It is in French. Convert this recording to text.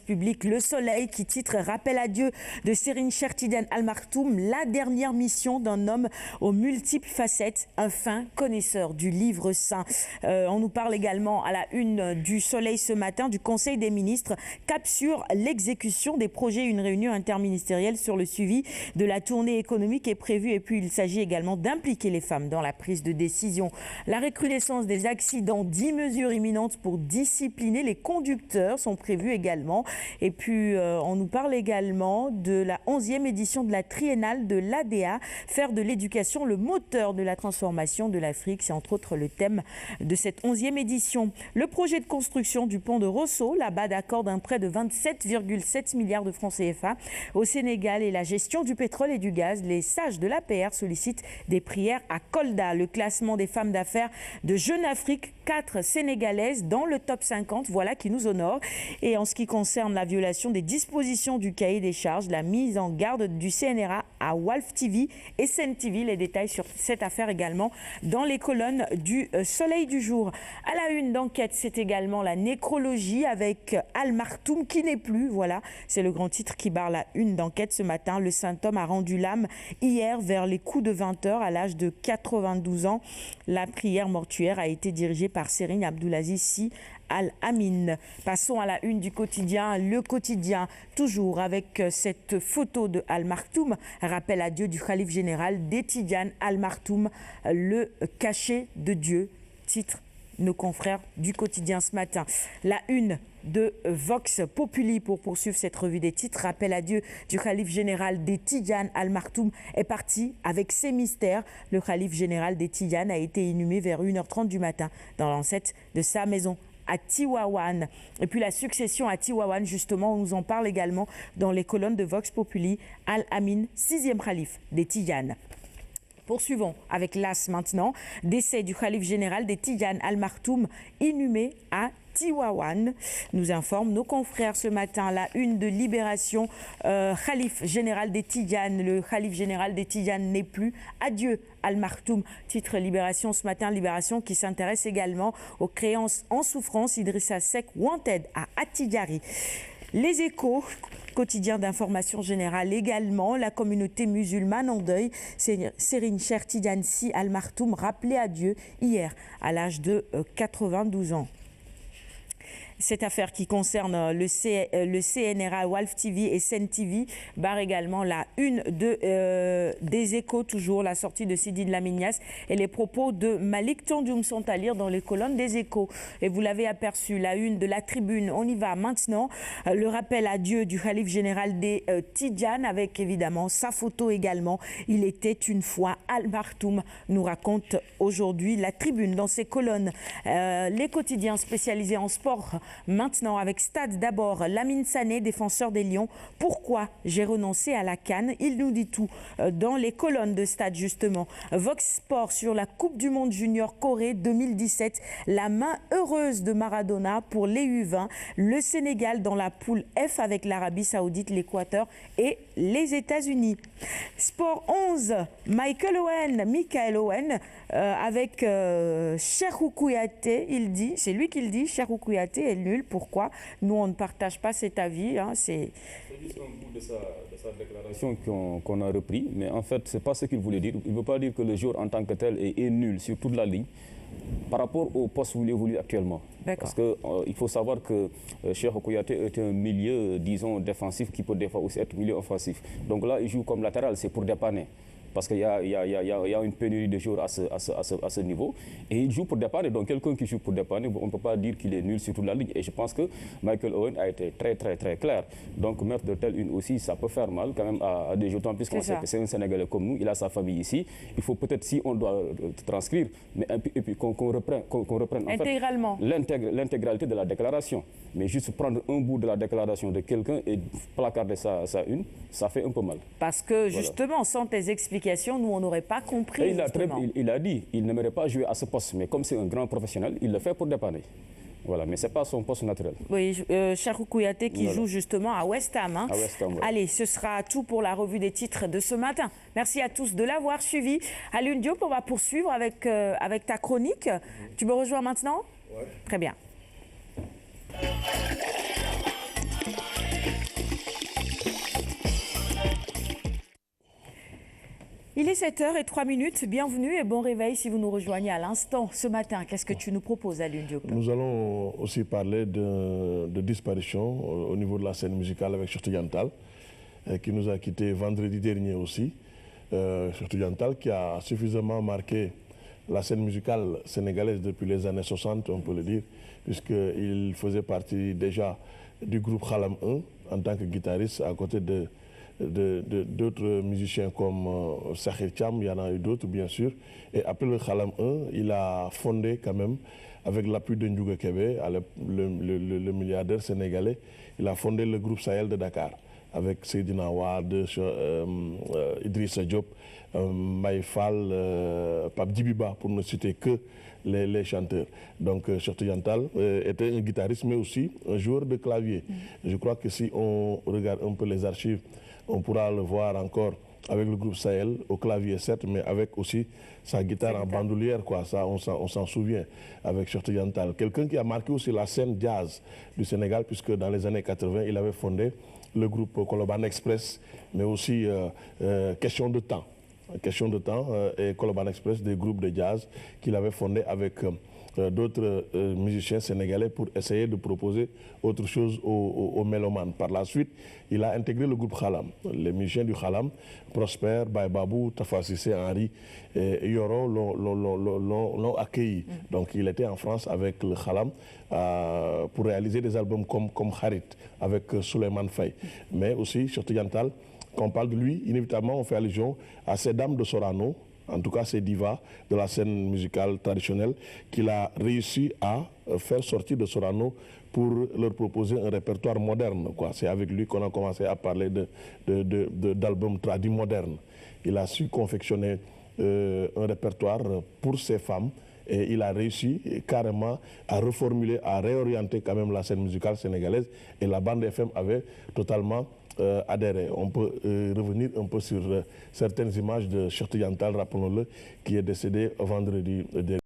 Public Le Soleil qui titre Rappel à Dieu de Serine Cher Tidiane Al Maktoum, la dernière mission d'un homme aux multiples facettes, un fin connaisseur du livre saint. On nous parle également à la une du Soleil ce matin du Conseil des ministres, cap sur l'exécution des projets. Une réunion interministérielle sur le suivi de la tournée économique est prévue, et puis il s'agit également d'impliquer les femmes dans la prise de décision. La recrudescence des accidents, 10 mesures imminentes pour discipliner les conducteurs sont prévues également. Et puis, on nous parle également de la 11e édition de la triennale de l'ADA, faire de l'éducation le moteur de la transformation de l'Afrique. C'est entre autres le thème de cette 11e édition. Le projet de construction du pont de Rosso, là-bas d'accord d'un prêt de 27,7 milliards de francs CFA au Sénégal, et la gestion du pétrole et du gaz. Les sages de l'APR sollicitent des prières à Kolda. Le classement des femmes d'affaires de Jeune Afrique, 4 Sénégalaises dans le top 50, voilà qui nous honore. Et en ce qui concerne la violation des dispositions du cahier des charges, la mise en garde du CNRA à Walf TV et Sen TV. Les détails sur cette affaire également dans les colonnes du Soleil du jour. À la une d'Enquête, c'est également la nécrologie avec Al Maktoum qui n'est plus. Voilà, c'est le grand titre qui barre la une d'Enquête ce matin. Le saint homme a rendu l'âme hier vers les coups de 20h à l'âge de 92 ans. La prière mortuaire a été dirigée par Serine Abdoulaziz Sy Al-Amin. Passons à la une du quotidien. Le quotidien, toujours avec cette photo de Al Maktoum, rappel à Dieu du khalife général des Tidianes Al Maktoum, le cachet de Dieu, titre nos confrères du quotidien ce matin. La une de Vox Populi pour poursuivre cette revue des titres. Rappel à Dieu du khalife général des Tidianes Al Maktoum est parti avec ses mystères. Le khalife général des Tidianes a été inhumé vers 1h30 du matin dans l'enceinte de sa maison à Tivaouane. Et puis la succession à Tivaouane, justement, on nous en parle également dans les colonnes de Vox Populi. Al-Amin, 6e khalife des Tidianes. Poursuivons avec l'AS maintenant. Décès du khalife général des Tidianes Al Maktoum, inhumé à Tivaouane, nous informent nos confrères ce matin. La une de Libération, khalife général des Tidianes, le khalife général des Tidianes n'est plus. Adieu Al Maktoum, titre Libération ce matin. Libération qui s'intéresse également aux créances en souffrance. Idrissa Seck wanted à Attijari. Les Échos, quotidien d'information générale également. La communauté musulmane en deuil. Serine Cher Tidiane Sy Al Maktoum, rappelé à Dieu hier à l'âge de 92 ans. Cette affaire qui concerne le CNRA, Walf TV et Sen TV barre également la une des Échos, toujours la sortie de Sidi Lamignas et les propos de Malik Tandjoum sont à lire dans les colonnes des Échos. Et vous l'avez aperçu, la une de la Tribune. On y va maintenant. Le rappel à Dieu du khalife général des Tidianes avec évidemment sa photo également. Il était une fois Al Maktoum, nous raconte aujourd'hui la Tribune dans ses colonnes. Les quotidiens spécialisés en sport maintenant avec Stade d'abord. Lamine Sané, défenseur des Lions. Pourquoi j'ai renoncé à la CAN? Il nous dit tout dans les colonnes de Stade justement. Vox Sport sur la Coupe du Monde Junior Corée 2017. La main heureuse de Maradona pour les U20. Le Sénégal dans la poule F avec l'Arabie Saoudite, l'Équateur et les États-Unis. Sport 11, Michael Owen avec Cheikhou Kouyaté. Il dit, c'est lui qui le dit, Cheikhou Kouyaté est nul. Pourquoi? Nous, on ne partage pas cet avis. C'est juste un bout de sa déclaration qu'on a repris, mais en fait, ce n'est pas ce qu'il voulait dire. Il ne veut pas dire que le joueur en tant que tel est nul sur toute la ligne par rapport au poste où il évolue actuellement. Parce qu'il faut savoir que Cheikhou Kouyaté est un milieu, disons, défensif qui peut des fois aussi être milieu offensif. Donc là, il joue comme latéral, c'est pour dépanner. Parce qu'il y a une pénurie de joueurs à ce niveau. Et il joue pour dépanner. Donc quelqu'un qui joue pour dépanner, on ne peut pas dire qu'il est nul sur toute la ligne. Et je pense que Michael Owen a été très clair. Donc mettre de telle une aussi, ça peut faire mal quand même à des joueurs. Puisqu'on sait que c'est un Sénégalais comme nous, il a sa famille ici. Il faut peut-être, si on doit transcrire, mais, et puis qu'on reprenne intégralement l'intégralité de la déclaration. Mais juste prendre un bout de la déclaration de quelqu'un et placarder ça une, ça fait un peu mal. Parce que justement, sans tes explications, nous, on n'aurait pas compris. Il a dit qu'il n'aimerait pas jouer à ce poste, mais comme c'est un grand professionnel, il le fait pour dépanner. Voilà, mais ce n'est pas son poste naturel. Oui, Cheikhou Kouyaté qui joue justement à West Ham. À West Ham, voilà. Allez, ce sera tout pour la revue des titres de ce matin. Merci à tous de l'avoir suivi. Alioune Diop, on va poursuivre avec ta chronique. Tu me rejoins maintenant? Oui. Très bien. Il est 7h03, bienvenue et bon réveil si vous nous rejoignez à l'instant. Ce matin, qu'est-ce que tu nous proposes, Alioune Diop? Nous allons aussi parler de disparition au niveau de la scène musicale avec Cheikh Tidiane Tall, qui nous a quittés vendredi dernier aussi. Cheikh Tidiane Tall qui a suffisamment marqué la scène musicale sénégalaise depuis les années 60, on peut le dire, puisqu'il faisait partie déjà du groupe Khalam 1 en tant que guitariste à côté d'autres musiciens comme Sakhir Thiam, il y en a eu d'autres bien sûr. Et après le Khalam 1, il a fondé quand même, avec l'appui de Ndiouga Kébé, le milliardaire sénégalais, il a fondé le groupe Sahel de Dakar, avec Seydina Wade, Idrissa Diop, Mbaye Fall, Pape Djibiba, pour ne citer que les chanteurs. Donc Cheikh Tidiane Tall était un guitariste, mais aussi un joueur de clavier. Je crois que si on regarde un peu les archives, on pourra le voir encore avec le groupe Sahel, au clavier certes, mais avec aussi sa guitare en bandoulière, quoi. Ça, on s'en souvient, avec Cheikh Tidiane Tall. Quelqu'un qui a marqué aussi la scène jazz du Sénégal, puisque dans les années 80, il avait fondé le groupe Koloban Express, mais aussi Question de temps. Question de temps et Koloban Express, des groupes de jazz qu'il avait fondé avec d'autres musiciens sénégalais pour essayer de proposer autre chose aux mélomanes. Par la suite, il a intégré le groupe Khalam. Les musiciens du Khalam, Prosper, Baye Babou, Tafa Cissé, Henri et Yoro l'ont accueilli. Donc il était en France avec le Khalam pour réaliser des albums comme Harit avec Souleymane Faye. Mais aussi, Cheikh Tidiane Tall, quand on parle de lui, inévitablement on fait allusion à ces dames de Sorano, en tout cas ces divas de la scène musicale traditionnelle, qu'il a réussi à faire sortir de Sorano pour leur proposer un répertoire moderne. C'est avec lui qu'on a commencé à parler d'albums traduits modernes. Il a su confectionner un répertoire pour ces femmes et il a réussi carrément à reformuler, à réorienter quand même la scène musicale sénégalaise, et la bande FM avait totalement adhéré. On peut revenir un peu sur certaines images de Cheikh Tidiane Tall, rappelons-le, qui est décédé vendredi dernier.